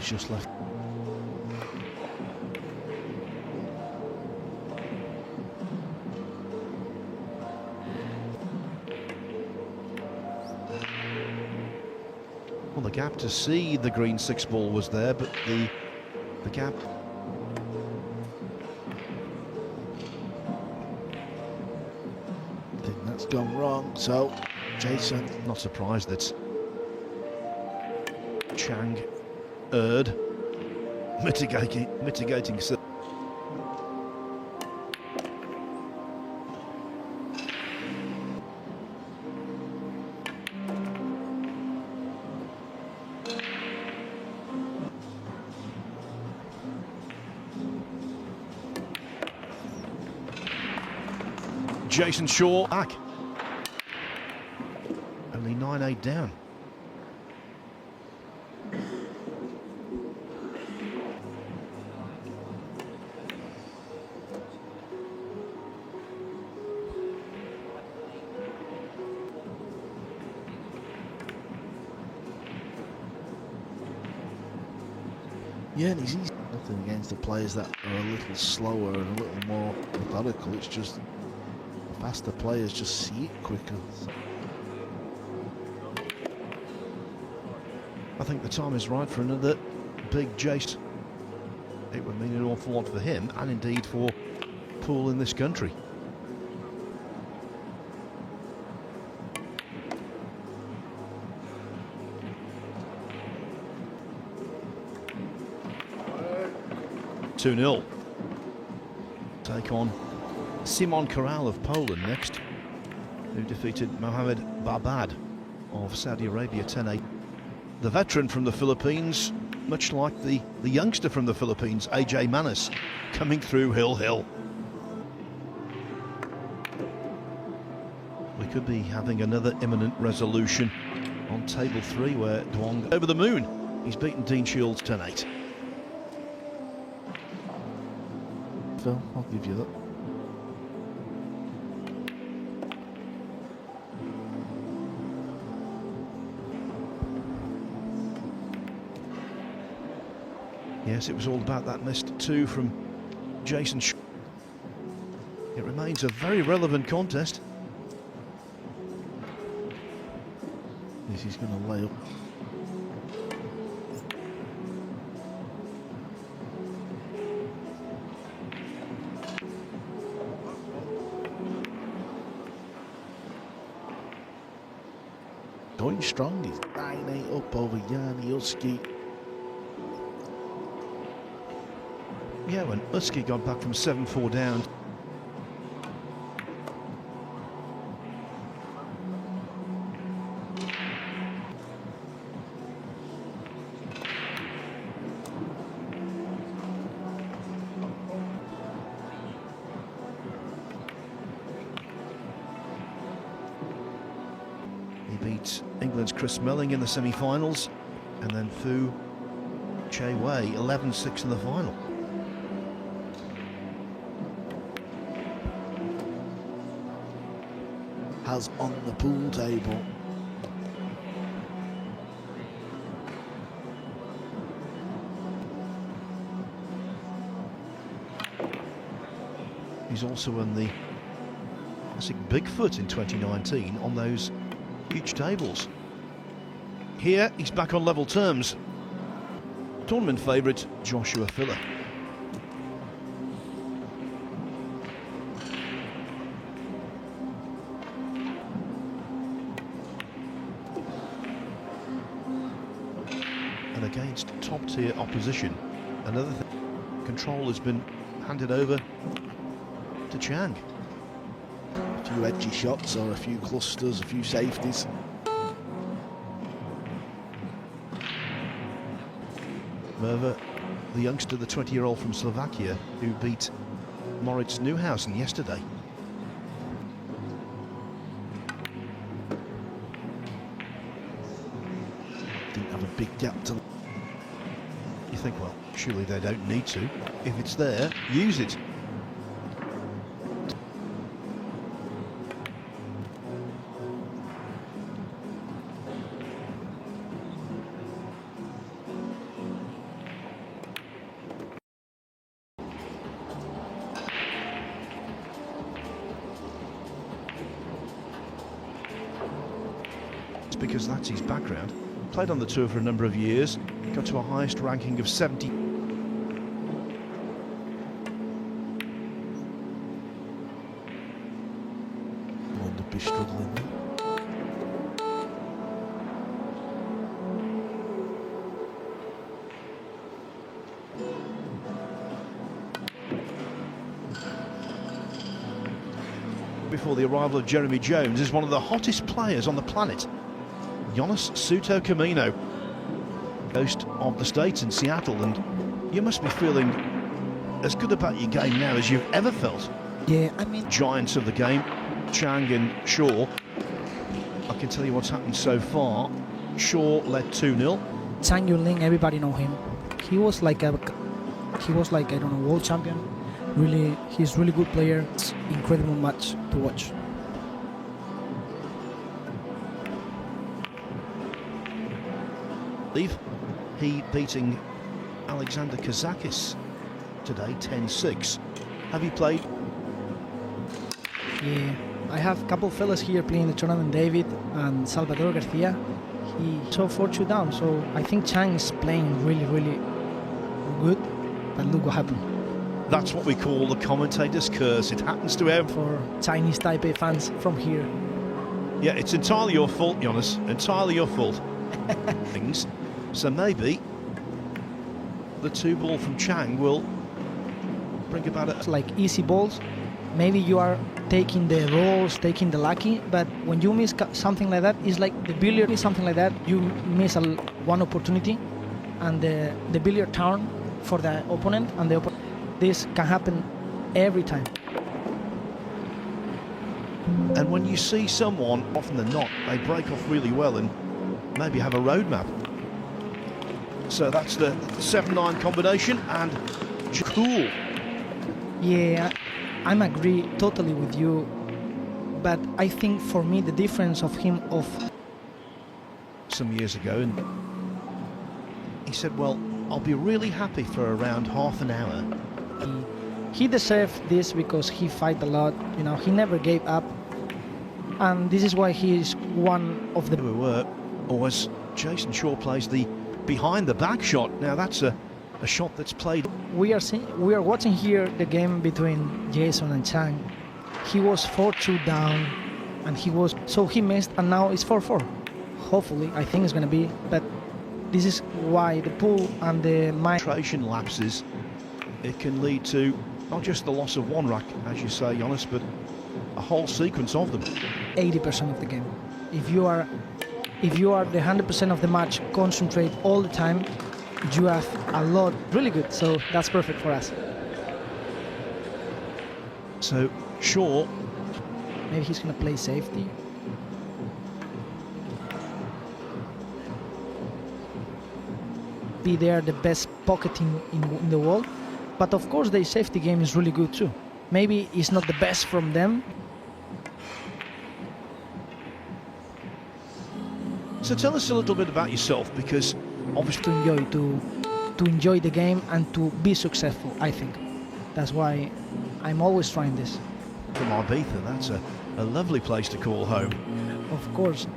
he's just left. Well, the gap to see the green 6-ball was there, but the gap. I think that's gone wrong, so Jayson. Not surprised that Chang erred, mitigating. Jayson Shaw back. Only 9-8 down. Yeah, and he's nothing against the players that are a little slower and a little more methodical. It's just faster players just see it quicker. I think the time is right for another big Jayson. It would mean an awful lot for him and indeed for pool in this country. (2-0). Take on Simon Corral of Poland next, who defeated Mohamed Barbad of Saudi Arabia 10-8. The veteran from the Philippines, much like the youngster from the Philippines, AJ Manis, coming through hill. We could be having another imminent resolution on table 3 where Jung over the moon. He's beaten Dean Shields 10-8. Phil, I'll give you that. Yes, it was all about that missed 2 from Jayson. It remains a very relevant contest. Yes, he's going to lay up. Going strong, he's 9-8 up over Yanni Husky. Yeah, when Husky got back from 7-4 down. He beat England's Chris Melling in the semi-finals, and then Fu Che Wei 11-6 in the final. Has on the pool table. He's also won the classic Bigfoot in 2019 on those huge tables. Here, he's back on level terms. Tournament favourite, Joshua Filler. And against top-tier opposition, another thing, control has been handed over to Chang. A few edgy shots or a few clusters, a few safeties. Merva, the youngster, the 20-year-old from Slovakia, who beat Moritz Neuhausen yesterday. Didn't have a big gap to... You think, well, surely they don't need to. If it's there, use it. because that's his background. Played on the tour for a number of years, got to a highest ranking of 70. Would be struggling there. Before the arrival of Jeremy Jones is one of the hottest players on the planet. Jonas Suto Camino, coast of the States in Seattle, and you must be feeling as good about your game now as you've ever felt. Yeah, I mean, Giants of the game, Chang and Shaw. I can tell you what's happened so far. Shaw led 2-0. Chang Yunling, everybody know him. He was like I don't know, world champion. Really, he's really good player. It's incredible match to watch. He beating Alexander Kazakis today, 10-6. Have you played? Yeah, I have a couple fellas here playing the tournament, David and Salvador Garcia. He so 4-2 down, so I think Chang is playing really, really good. But look what happened. That's what we call the commentator's curse. It happens to everyone. For Chinese Taipei fans from here. Yeah, it's entirely your fault, Jonas. Entirely your fault. Things. So maybe the 2-ball from Chang will bring about It's like easy balls. Maybe you are taking the rolls, taking the lucky, but when you miss something like that, it's like the billiard is something like that. You miss one opportunity, and the billiard turn for the opponent, and this can happen every time. And when you see someone, often than not, they break off really well and maybe have a roadmap. So that's the 7-9 combination, and cool. Yeah, I'm agree totally with you, but I think for me the difference of him of some years ago, and he said, well, I'll be really happy for around half an hour. He deserved this because he fight a lot, you know, he never gave up, and this is why he is one of the... Or as Jayson Shaw plays the behind the back shot. Now that's a shot that's played. We are watching here the game between Jayson and Chang. He was 4-2 down, and he missed, and now it's 4-4. Hopefully, I think it's gonna be, but this is why the pool and the concentration lapses. It can lead to not just the loss of one rack, as you say, Jonas, but a whole sequence of them. 80% of the game. If you are the 100% of the match, concentrate all the time, you have a lot really good. So that's perfect for us. So Shaw, maybe he's gonna play safety. Be there the best pocketing in the world, but of course the safety game is really good too. Maybe it's not the best from them. So tell us a little bit about yourself, because obviously to enjoy the game and to be successful. I think that's why I'm always trying this. From Ibiza, that's a lovely place to call home. Of course,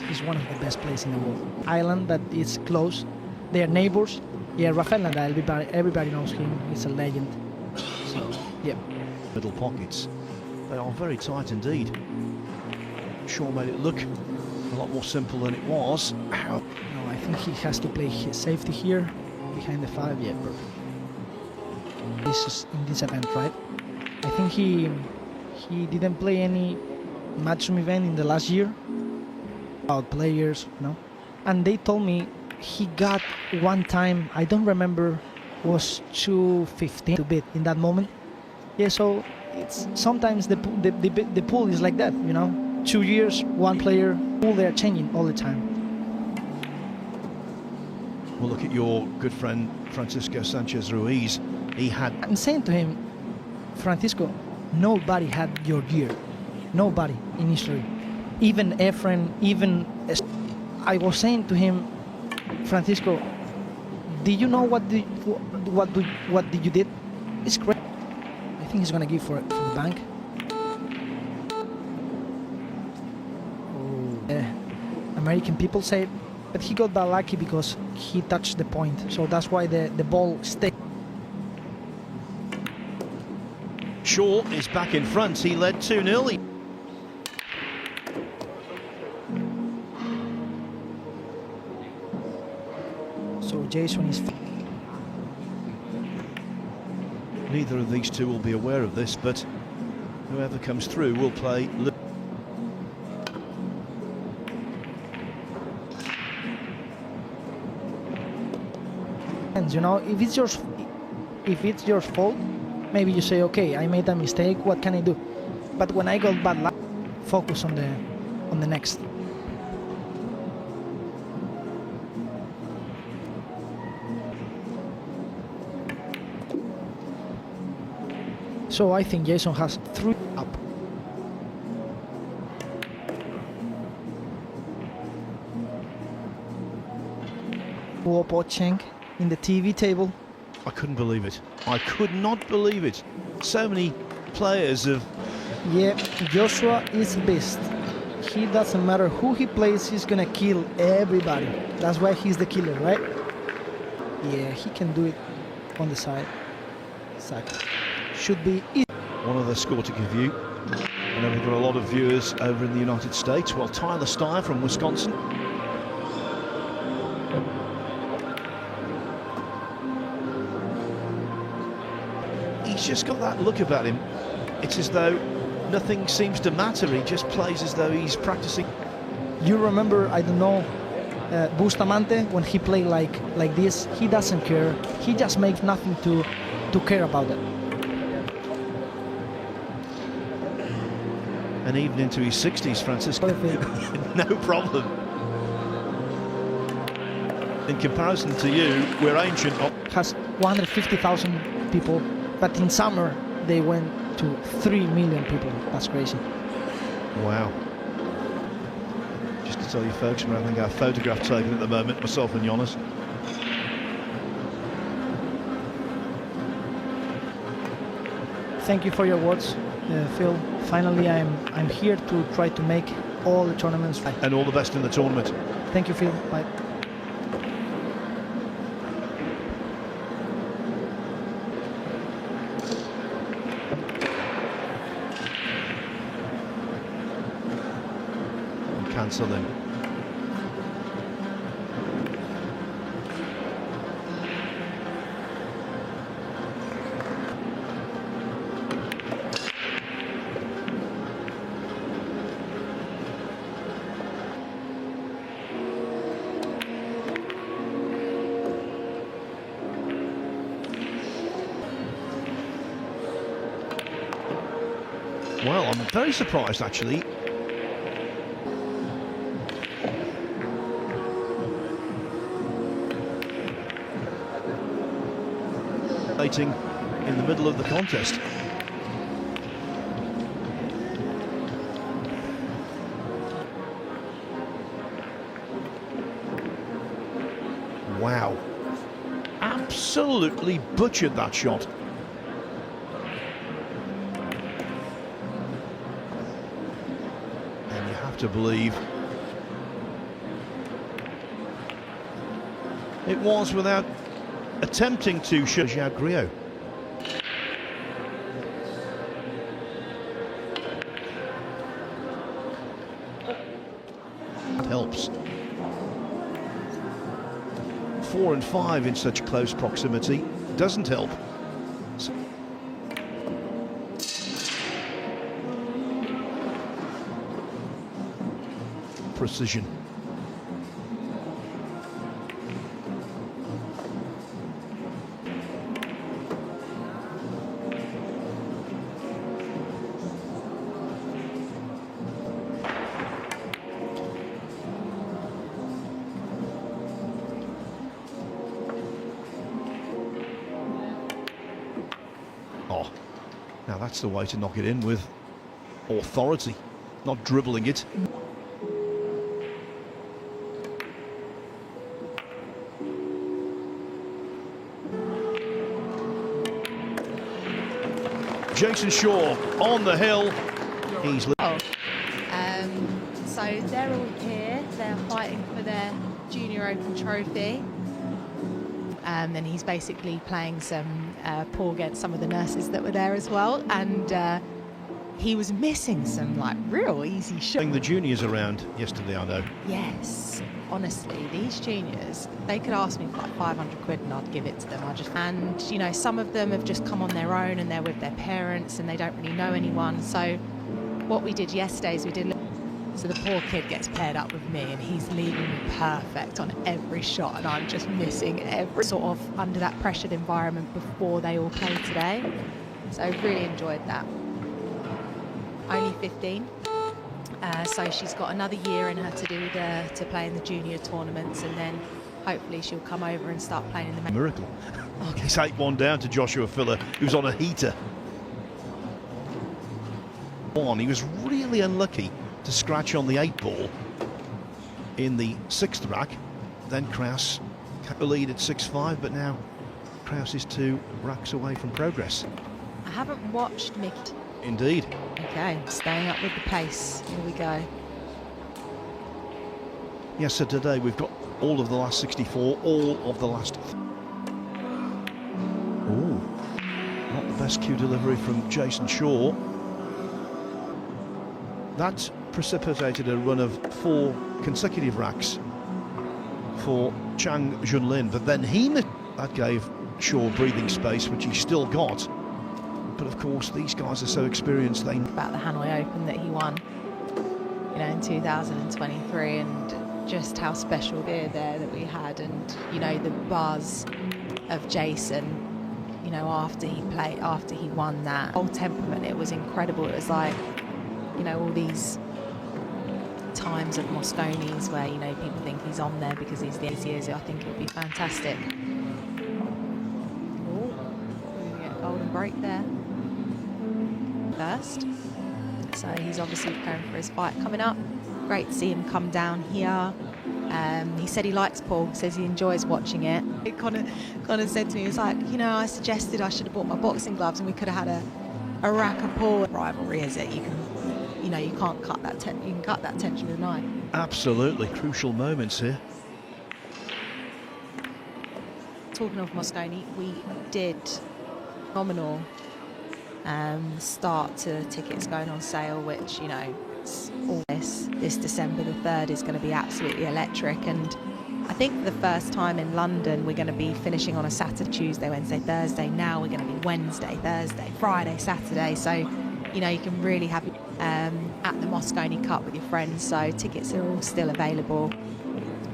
it's one of the best places in the world. Island that is close. They are neighbors. Yeah, Rafael Nadal, everybody knows him. He's a legend. So, yeah. Middle pockets, they are very tight indeed. Shaw made it look a lot more simple than it was. No, I think he has to play his safety here, behind the 5. Yeah, perfect. This is in this event, right? I think he didn't play any matchroom event in the last year. About players, no, and they told me he got one time. I don't remember, was 215 to bid in that moment. Yeah, so it's sometimes the pool is like that, you know. 2 years, one player, pool they are changing all the time. Well, look at your good friend Francisco Sanchez Ruiz. He had. I'm saying to him, Francisco, nobody had your year, nobody in history. Even Efren, even I was saying to him, Francisco, did you know what did you did? It's great. I think he's gonna give for the bank. Oh, American people say, but he got that lucky because he touched the point. So that's why the ball stayed. Shaw is back in front. He led 2-0. So Jayson is... Neither of these two will be aware of this, but whoever comes through will play. You know, if it's your fault, maybe you say, okay, I made a mistake, what can I do? But when I got bad luck, focus on the next. So I think Jayson has 3 up. Chang in the TV table. I couldn't believe it. I could not believe it. So many players have... Yeah, Joshua is best. He doesn't matter who he plays, he's gonna kill everybody. That's why he's the killer, right? Yeah, he can do it on the side. Exactly. Should be easy. One other score to give you. I know we've got a lot of viewers over in the United States. Well, Tyler Steyer from Wisconsin. He's just got that look about him. It's as though nothing seems to matter. He just plays as though he's practicing. You remember, I don't know, Bustamante, when he played like this, he doesn't care. He just makes nothing to care about it. And even into his 60s, Francisco, no problem. In comparison to you, we're ancient. Has 150,000 people, but in summer they went to 3 million people. That's crazy. Wow. Just to tell you folks, we're having our photograph taken at the moment, myself and Jonas. Thank you for your words, Phil. Finally, I'm here to try to make all the tournaments right. And all the best in the tournament. Thank you, Phil. Bye. Cancel them. Well, I'm very surprised actually. In the middle of the contest. Wow. Absolutely butchered that shot. And you have to believe it was without attempting to shoot Griot. That helps. 4 and 5 in such close proximity doesn't help. Precision. Oh, now that's the way to knock it in, with authority, not dribbling it. Jayson Shaw on the hill. He's... So they're all here, they're fighting. Junior Open trophy. And he's basically playing some pool against some of the nurses that were there as well. And he was missing some like real easy shots. The juniors around yesterday, I know. Yes, honestly, these juniors, they could ask me for like 500 quid and I'd give it to them. And you know, some of them have just come on their own and they're with their parents and they don't really know anyone. So what we did yesterday is so the poor kid gets paired up with me and he's leading me perfect on every shot and I'm just missing every sort of under that pressured environment before they all play today. So I really enjoyed that. Only 15, so she's got another year in her to play in the junior tournaments, and then hopefully she'll come over and start playing in the miracle. He's 8-1 down to Joshua Filler, who's on a heater. He was really unlucky to scratch on the 8 ball in the 6th rack. Then Kraus kept the lead at 6-5, but now Kraus is 2 racks away from progress. I haven't watched Mickey. Indeed. Okay, staying up with the pace. Here we go. Yes, so today we've got all of the last 64, all of the last... Oh, not the best cue delivery from Jayson Shaw. That precipitated a run of 4 consecutive racks for Chang Junlin, but then that gave Shaw breathing space, which he still got. But of course, these guys are so experienced. They about the Hanoi Open that he won, you know, in 2023, and just how special there that we had, and you know the buzz of Jayson, you know, after he won that whole temperament, it was incredible. It was like, you know, all these times of Mosconi's where, you know, people think he's on there because he's these years. I think it would be fantastic. Oh, we get a golden break there. First, so he's obviously preparing for his fight coming up. Great to see him come down here. He said he likes pool, says he enjoys watching it. He kind of said to me, he was like, you know, I suggested I should have bought my boxing gloves and we could have had a rack of pool. Rivalry, is it? You can, you know, you can't cut that you can cut that tension with a knife. Absolutely crucial moments here. Talking of Mosconi, we did phenomenal start to tickets going on sale, which, you know, all this December the 3rd is going to be absolutely electric. And I think for the first time in London, we're going to be finishing on a Saturday, Tuesday, Wednesday, Thursday. Now we're going to be Wednesday, Thursday, Friday, Saturday. So, you know, you can really have at the Mosconi Cup with your friends. So tickets are all still available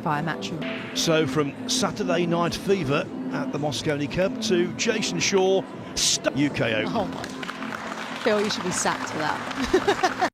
via Matchroom. So from Saturday night fever at the Mosconi Cup to Jayson Shaw, UK Open. Oh my, Phil, you should be sacked for that.